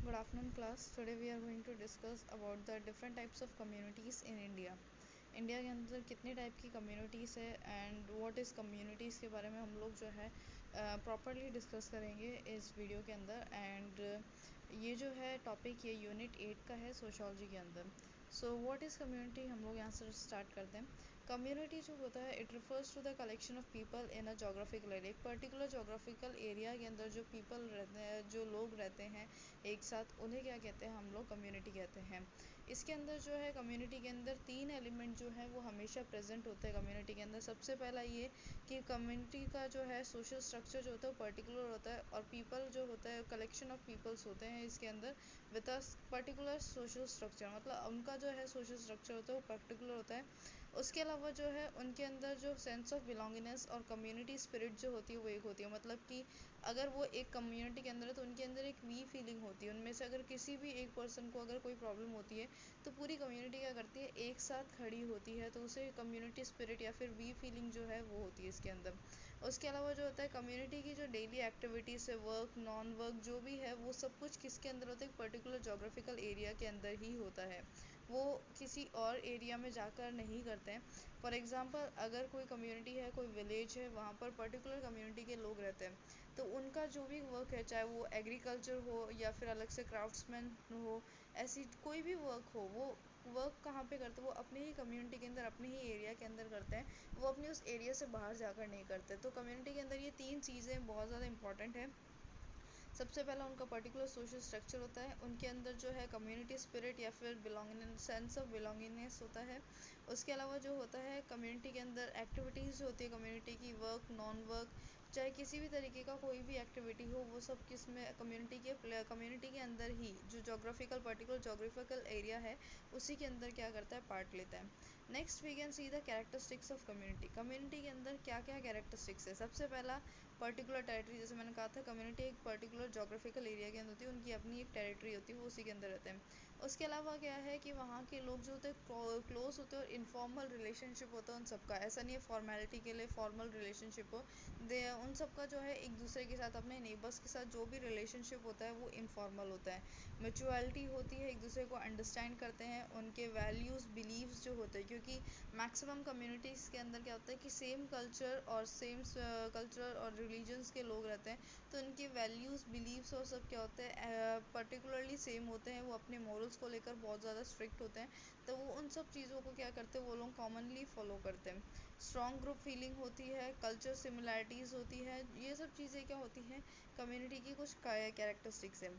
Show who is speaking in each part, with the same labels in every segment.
Speaker 1: Good afternoon class. Today we are going to discuss about the different types of communities in India. India के अंदर कितने type की communities है and what is communities के बारे में हम लोग जो है प्रॉपरली डिस्कस करेंगे इस वीडियो के अंदर। एंड ये जो है टॉपिक ये यूनिट 8 का है सोशोलॉजी के अंदर। सो व्हाट इज़ कम्युनिटी, हम लोग यहाँ से स्टार्ट करते हैं। कम्युनिटी जो होता है it refers to the collection of people in a geographical area. एक पर्टिकुलर जोग्राफिकल एरिया के अंदर जो पीपल रहते हैं, जो लोग रहते हैं एक साथ, उन्हें क्या कहते हैं, हम लोग कम्युनिटी कहते हैं। इसके अंदर जो है कम्युनिटी के अंदर 3 एलिमेंट जो है वो हमेशा प्रेजेंट होते हैं कम्युनिटी के अंदर। सबसे पहला ये कि कम्युनिटी का जो है सोशल स्ट्रक्चर जो होता है वो पर्टिकुलर होता है, और पीपल जो होता है कलेक्शन ऑफ पीपल्स होते हैं इसके अंदर with a particular social structure, मतलब उनका जो है सोशल स्ट्रक्चर होता है वो पर्टिकुलर होता है। उसके अलावा जो है उनके अंदर जो सेंस ऑफ बिलोंगिंगनेस और कम्युनिटी स्पिरिट जो होती है वो एक होती है, मतलब कि अगर वो एक कम्युनिटी के अंदर है तो उनके अंदर एक वी फीलिंग होती है। उनमें से अगर किसी भी एक पर्सन को अगर कोई प्रॉब्लम होती है तो पूरी कम्युनिटी क्या करती है, एक साथ खड़ी होती है, तो उसे कम्युनिटी स्पिरिट या फिर वी फीलिंग जो है वो होती है इसके अंदर। उसके अलावा जो होता है कम्युनिटी की जो डेली एक्टिविटीज़ है, वर्क नॉन वर्क जो भी है, वो सब कुछ किसके अंदर होता है, एक पर्टिकुलर जोग्राफिकल एरिया के अंदर ही होता है, वो किसी और एरिया में जाकर नहीं करते हैं। फॉर एग्ज़ाम्पल अगर कोई कम्युनिटी है, कोई विलेज है, वहाँ पर पर्टिकुलर कम्युनिटी के लोग रहते हैं, तो उनका जो भी वर्क है, चाहे वो एग्रीकल्चर हो या फिर अलग से क्राफ्ट्समैन हो, ऐसी कोई भी वर्क हो, वो वर्क कहाँ पे करते हैं, वो अपने ही कम्युनिटी के अंदर, अपने ही एरिया के अंदर करते हैं, वो अपने उस एरिया से बाहर जाकर नहीं करते। तो कम्युनिटी के अंदर ये 3 चीज़ें बहुत ज़्यादा इंपॉर्टेंट है। सबसे पहला उनका पर्टिकुलर सोशल स्ट्रक्चर होता है, उनके अंदर जो है कम्युनिटी स्पिरिट या फिर बिलोंगिंगनेस, सेंस ऑफ बिलोंगिंगनेस होता है। उसके अलावा जो होता है कम्युनिटी के अंदर एक्टिविटीज़ जो होती है कम्युनिटी की, वर्क नॉन वर्क, चाहे किसी भी तरीके का कोई भी एक्टिविटी हो, वो सब किस में कम्युनिटी के अंदर ही, जो जोग्राफिकल पर्टिकुलर जोग्राफिकल एरिया है उसी के अंदर क्या करता है, पार्ट लेता है। Next we can see the characteristics of community. Community के अंदर क्या क्या कैरेक्टरिस्टिक्स है। सबसे पहला पर्टिकुलर टेरिटरी, जैसे मैंने कहा था कम्युनिटी एक पर्टिकुलर जोग्राफिकल एरिया के अंदर होती है, उनकी अपनी एक टेरिटरी होती है, वो उसी के अंदर रहते हैं। उसके अलावा क्या है कि वहाँ के लोग जो होते हैं क्लोज होते हैं और इनफॉर्मल रिलेशनशिप होता है उन सबका, ऐसा नहीं है फॉर्मेलिटी के लिए फॉर्मल रिलेशनशिप हो, दे उन सबका जो है एक दूसरे के साथ, अपने नेबर्स के साथ जो भी रिलेशनशिप होता है वो इनफॉर्मल होता है। मैच्योरिटी होती है, एक दूसरे को अंडरस्टैंड करते हैं, उनके वैल्यूज़ बिलीव्स जो होते हैं, क्योंकि मैक्सिमम कम्युनिटीज़ के अंदर क्या होता है कि सेम कल्चर और सेम कल्चर और रिलीजन्स के लोग रहते हैं, तो उनके वैल्यूज़ बिलीव्स और सब क्या होते हैं पर्टिकुलरली सेम होते हैं। वो अपने मॉरल्स को लेकर बहुत ज़्यादा स्ट्रिक्ट होते हैं, तो वो उन सब चीज़ों को क्या करते हैं, वो लोग कॉमनली फॉलो करते हैं। स्ट्रॉन्ग ग्रुप फीलिंग होती है, कल्चर सिमिलैरिटीज़ होती है, ये सब चीज़ें क्या होती हैं, कम्युनिटी की कुछ कैरेक्टरिस्टिक्स हैं।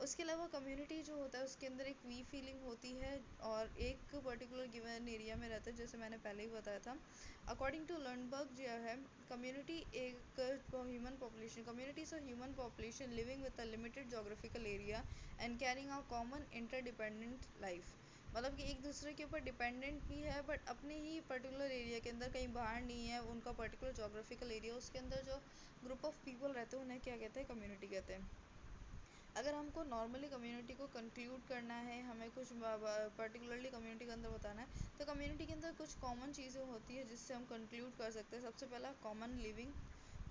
Speaker 1: उसके अलावा कम्युनिटी जो होता है उसके अंदर एक वी फीलिंग होती है और एक पर्टिकुलर गिवन एरिया में रहता है, जैसे मैंने पहले ही बताया था। अकॉर्डिंग टू लर्नबर्ग जो है कम्युनिटी एक ह्यूमन पॉपुलेशन, कम्युनिटीज और human population living with a limited geographical area and carrying a common interdependent life, मतलब कि एक दूसरे के ऊपर डिपेंडेंट भी है बट अपने ही पर्टिकुलर एरिया के अंदर, कहीं बाहर नहीं है, उनका पर्टिकुलर जोग्राफिकल एरिया, उसके अंदर जो ग्रुप ऑफ पीपल रहते हैं उन्हें क्या कहते हैं, कम्युनिटी कहते हैं। अगर हमको नॉर्मली कम्युनिटी को कंक्लूड करना है, हमें कुछ पर्टिकुलरली कम्युनिटी के अंदर बताना है, तो कम्युनिटी के अंदर कुछ कॉमन चीज़ें होती है जिससे हम कंक्लूड कर सकते हैं। सबसे पहला कॉमन लिविंग,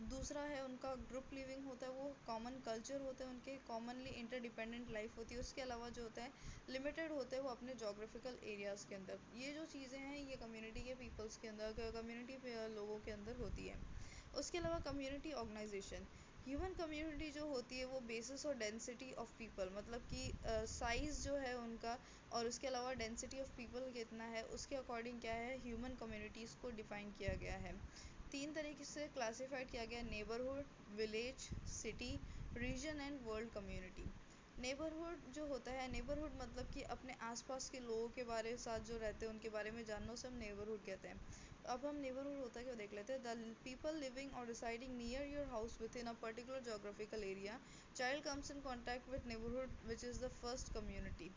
Speaker 1: दूसरा है उनका ग्रुप लिविंग होता है, वो कॉमन कल्चर होते हैं उनके, कॉमनली इंटरडिपेंडेंट लाइफ होती है। उसके अलावा जो होता है लिमिटेड होते हैं वो अपने जोग्राफिकल एरियाज़ के अंदर। ये जो चीज़ें हैं ये कम्युनिटी के पीपल्स के अंदर, कम्युनिटी लोगों के अंदर होती है। उसके अलावा कम्युनिटी ऑर्गेनाइजेशन, ह्यूमन कम्युनिटी जो होती है वो बेसिस और डेंसिटी ऑफ पीपल, मतलब कि साइज़ जो है उनका और उसके अलावा डेंसिटी ऑफ पीपल कितना है उसके अकॉर्डिंग क्या है, ह्यूमन कम्युनिटीज़ को डिफ़ाइन किया गया है। 3 तरीके से क्लासिफाइड किया गया है, neighbourhood, village, city, region and world community. Neighbourhood जो होता है, नेबरहुड मतलब कि अपने आसपास के लोगों के बारे साथ जो रहते हैं उनके बारे में जानना, उसे हम नेबरहुड कहते हैं। अब हम नेबरहुड होता है क्या देख लेते हैं। द पीपल लिविंग और residing near your house with in a particular geographical area, child comes in contact with neighbourhood which is the first community.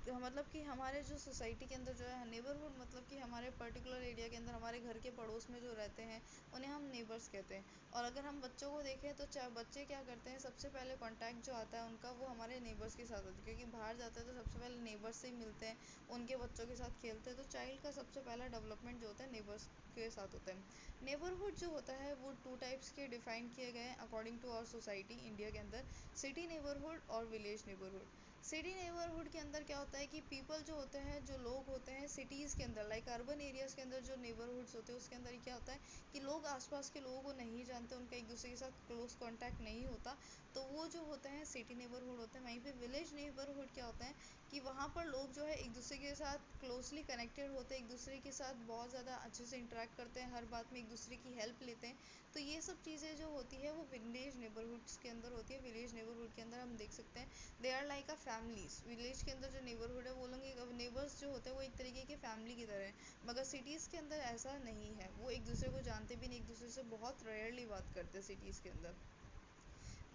Speaker 1: मतलब कि हमारे जो सोसाइटी के अंदर जो है नेबरहुड, मतलब कि हमारे पर्टिकुलर एरिया के अंदर हमारे घर के पड़ोस में जो रहते हैं उन्हें हम नेबर्स कहते हैं। और अगर हम बच्चों को देखें तो बच्चे क्या करते हैं, सबसे पहले कांटेक्ट जो आता है उनका वो हमारे नेबर्स के साथ होता है, क्योंकि बाहर जाते हैं तो सबसे पहले नेबर्स से ही मिलते हैं, उनके बच्चों के साथ खेलते हैं। तो चाइल्ड का सबसे पहला डेवलपमेंट जो होता है नेबर्स के साथ होता है। नेबरहुड जो होता है वो टू टाइप्स के डिफाइन किए गए हैं according to our society India के अंदर, सिटी नेबरहुड और विलेज नेबरहुड। सिटी नेबरहुड के अंदर क्या होता है कि पीपल जो होते हैं, जो लोग होते हैं सिटीज़ के अंदर, लाइक अर्बन एरियाज़ के अंदर जो नेबरहुड्स होते हैं उसके अंदर क्या होता है कि लोग आसपास के लोगों को नहीं जानते, उनका एक दूसरे के साथ क्लोज कांटेक्ट नहीं होता, तो वो जो होते हैं सिटी नेबरहुड होते हैं। वहीं पे विलेज नेबरहुड क्या होता है कि वहाँ पर लोग जो है एक दूसरे के साथ क्लोजली कनेक्टेड होते हैं, एक दूसरे के साथ बहुत ज़्यादा अच्छे से इंटरेक्ट करते हैं, हर बात में एक दूसरे की हेल्प लेते हैं। तो ये सब चीज़ें जो होती है वो विलेज नेबरहुड्स के अंदर होती है। विलेज नेबरहुड के अंदर हम देख सकते हैं they are like a families. Village के अंदर जो नेबरहुड है वो लोग एक नेबर्स जो होते हैं वो एक तरीके की फैमिली की तरह है, मगर सिटीज़ के अंदर ऐसा नहीं है, वो एक दूसरे को जानते भी नहीं, एक दूसरे से बहुत रेयरली बात करते हैं सिटीज़ के अंदर।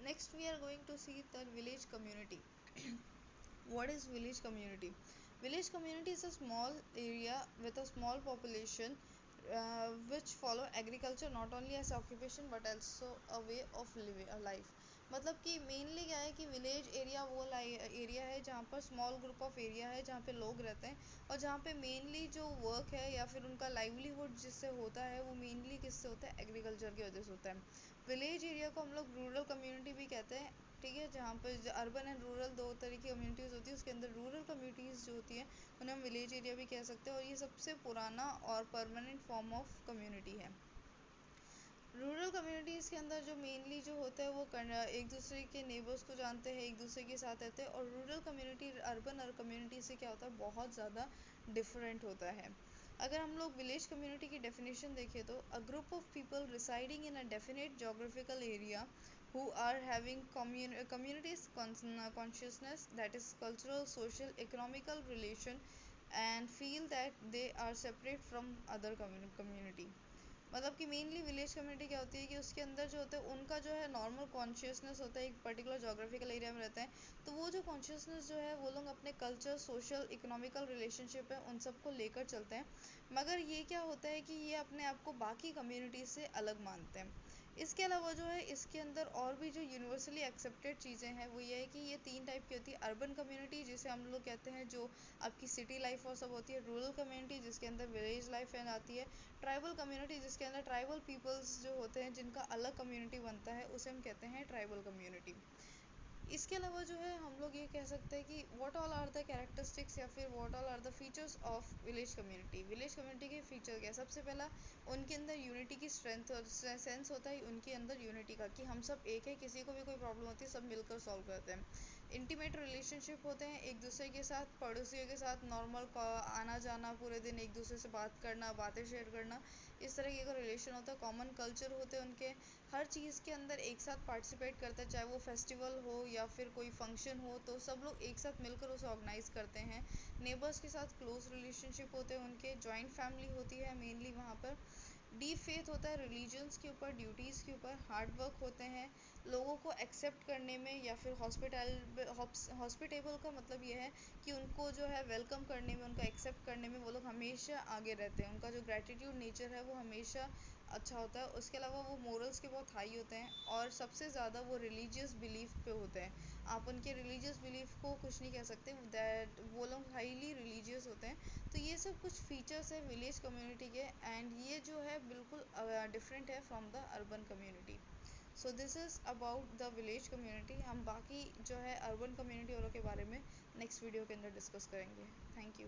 Speaker 1: Next we are going to see the village community. What is village community? Village community is a small area with a small population which follow agriculture not only as occupation but also a way of living a life. मतलब कि mainly क्या है कि village area वो area है जहाँ पर small group of area है, जहाँ पे लोग रहते हैं और जहाँ पे मेनली जो वर्क है या फिर उनका लाइवलीहुड जिससे होता है वो मेनली किससे होता है, एग्रीकल्चर की वजह से होता है। विलेज एरिया को हम लोग रूरल कम्युनिटी भी कहते हैं, ठीक है, जहाँ पे अर्बन एंड रूरल दो तरह की कम्युनिटीज़ होती है, उसके अंदर रूरल कम्युनिटीज़ जो होती है उन्हें हम विलेज एरिया भी कह सकते हैं, और ये सबसे पुराना और परमानेंट फॉर्म ऑफ कम्युनिटी है। रूरल कम्युनिटीज़ के अंदर जो मेनली जो होता है वो एक दूसरे के नेबर्स को जानते हैं, एक दूसरे के साथ रहते हैं, और रूरल कम्युनिटी अर्बन और कम्युनिटी से क्या होता है बहुत ज़्यादा डिफरेंट होता है। अगर हम लोग विलेज कम्युनिटी की डेफिनेशन देखें तो a group of people residing in a definite geographical area who are having communities consciousness, that is cultural, social, economical relation, and feel that they are separate from other community। मतलब कि mainly village community क्या होती है कि उसके अंदर जो होता है उनका जो है नॉर्मल कॉन्शियसनेस होता है, एक पर्टिकुलर जोग्राफिकल एरिया में रहते हैं, तो वो जो कॉन्शियसनेस जो है वो लोग अपने कल्चर, सोशल, इकोनॉमिकल रिलेशनशिप है उन सबको लेकर चलते हैं। मगर ये क्या होता है कि ये अपने आप को बाकी कम्युनिटी से अलग मानते हैं। इसके अलावा जो है इसके अंदर और भी जो यूनिवर्सली एक्सेप्टेड चीज़ें हैं वो ये है कि ये तीन टाइप की होती है। अर्बन कम्युनिटी जिसे हम लोग कहते हैं जो आपकी सिटी लाइफ और सब होती है, रूरल कम्युनिटी जिसके अंदर विलेज लाइफ है आती है, ट्राइबल कम्युनिटी जिसके अंदर ट्राइबल पीपल्स जो होते हैं जिनका अलग कम्युनिटी बनता है उसे हम कहते हैं ट्राइबल कम्युनिटी। इसके अलावा जो है हम लोग ये कह सकते हैं कि what all are the characteristics या फिर what all are the features of village community. Village community के फीचर क्या है, सबसे पहला उनके अंदर यूनिटी की स्ट्रेंथ और सेंस होता है उनके अंदर यूनिटी का, कि हम सब एक है, किसी को भी कोई प्रॉब्लम होती है सब मिलकर सॉल्व करते हैं। इंटीमेट रिलेशनशिप होते हैं एक दूसरे के साथ, पड़ोसियों के साथ नॉर्मल आना जाना, पूरे दिन एक दूसरे से बात करना, बातें शेयर करना, इस तरह का रिलेशन होता है। कॉमन कल्चर होते हैं उनके, हर चीज़ के अंदर एक साथ पार्टिसिपेट करते हैं, चाहे वो फेस्टिवल हो या फिर कोई फंक्शन हो तो सब लोग एक साथ मिलकर उसे ऑर्गेनाइज करते हैं। नेबर्स के साथ क्लोज रिलेशनशिप होते हैं उनके, जॉइंट फैमिली होती है मेनली वहाँ पर। डीप फेथ होता है रिलीजन्स के ऊपर, ड्यूटीज़ के ऊपर। हार्ड वर्क होते हैं लोगों को एक्सेप्ट करने में या फिर हॉस्पिटेबल का मतलब ये है कि उनको जो है वेलकम करने में, उनको एक्सेप्ट करने में वो लोग हमेशा आगे रहते हैं, उनका जो ग्रेटिट्यूड नेचर है वो हमेशा अच्छा होता है। उसके अलावा वो मोरल्स के बहुत हाई होते हैं, और सबसे ज़्यादा वो रिलीजियस बिलीफ पे होते हैं। आप उनके रिलीजियस बिलीफ को कुछ नहीं कह सकते, दैट वो लोग हाईली रिलीजियस होते हैं। तो ये सब कुछ फीचर्स है विलेज कम्युनिटी के, एंड ये जो है बिल्कुल डिफरेंट है from the urban community. So this is about the village community. हम बाकी जो है अर्बन कम्युनिटी वालों के बारे में नेक्स्ट वीडियो के अंदर डिस्कस करेंगे। Thank you.